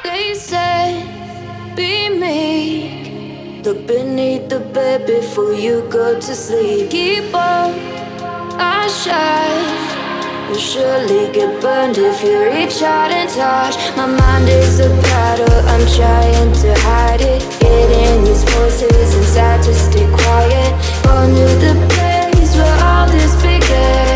They said, be meek. Look beneath the bed before you go to sleep. Keep on, I shine. You'll surely get burned if you reach out and touch. My mind is a battle, I'm trying to hide it. Getting these voices inside to stay quiet. On to the place where all this began.